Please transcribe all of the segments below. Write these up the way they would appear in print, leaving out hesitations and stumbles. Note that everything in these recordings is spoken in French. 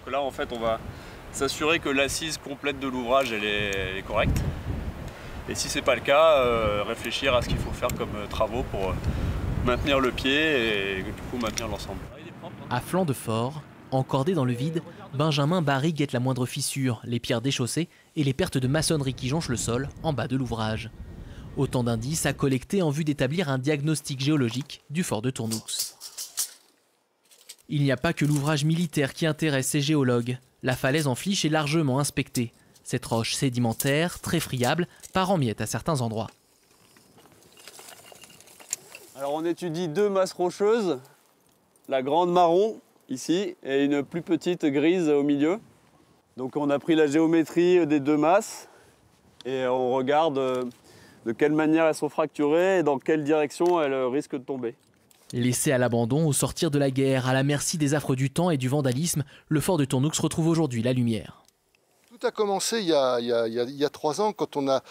là, en fait, on va s'assurer que l'assise complète de l'ouvrage elle est correcte. Et si c'est pas le cas, réfléchir à ce qu'il faut faire comme travaux pour maintenir le pied et du coup maintenir l'ensemble. À flanc de fort, encordé dans le vide, Benjamin Barry guette la moindre fissure, les pierres déchaussées et les pertes de maçonnerie qui jonchent le sol en bas de l'ouvrage. Autant d'indices à collecter en vue d'établir un diagnostic géologique du fort de Tournoux. Il n'y a pas que l'ouvrage militaire qui intéresse ces géologues. La falaise en Flysch est largement inspectée. Cette roche sédimentaire, très friable, part en miettes à certains endroits. Alors on étudie deux masses rocheuses, la grande marron ici et une plus petite grise au milieu. Donc on a pris la géométrie des deux masses et on regarde de quelle manière elles sont fracturées et dans quelle direction elles risquent de tomber. Laissé à l'abandon au sortir de la guerre, à la merci des affres du temps et du vandalisme, le fort de Tournoux retrouve aujourd'hui la lumière. Tout a commencé il y a 3 ans quand on a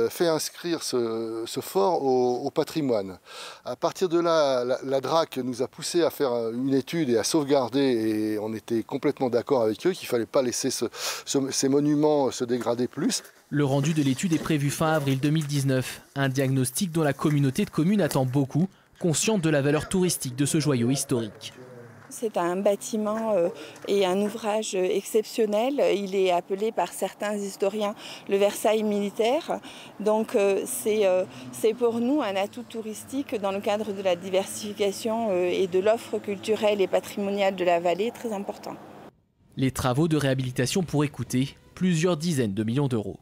fait inscrire ce fort au patrimoine. À partir de là, la DRAC nous a poussé à faire une étude et à sauvegarder, et on était complètement d'accord avec eux qu'il ne fallait pas laisser ces monuments se dégrader plus. Le rendu de l'étude est prévu fin avril 2019, un diagnostic dont la communauté de communes attend beaucoup, consciente de la valeur touristique de ce joyau historique. C'est un bâtiment et un ouvrage exceptionnel. Il est appelé par certains historiens le Versailles militaire. Donc c'est pour nous un atout touristique dans le cadre de la diversification et de l'offre culturelle et patrimoniale de la vallée très important. Les travaux de réhabilitation pourraient coûter plusieurs dizaines de millions d'euros.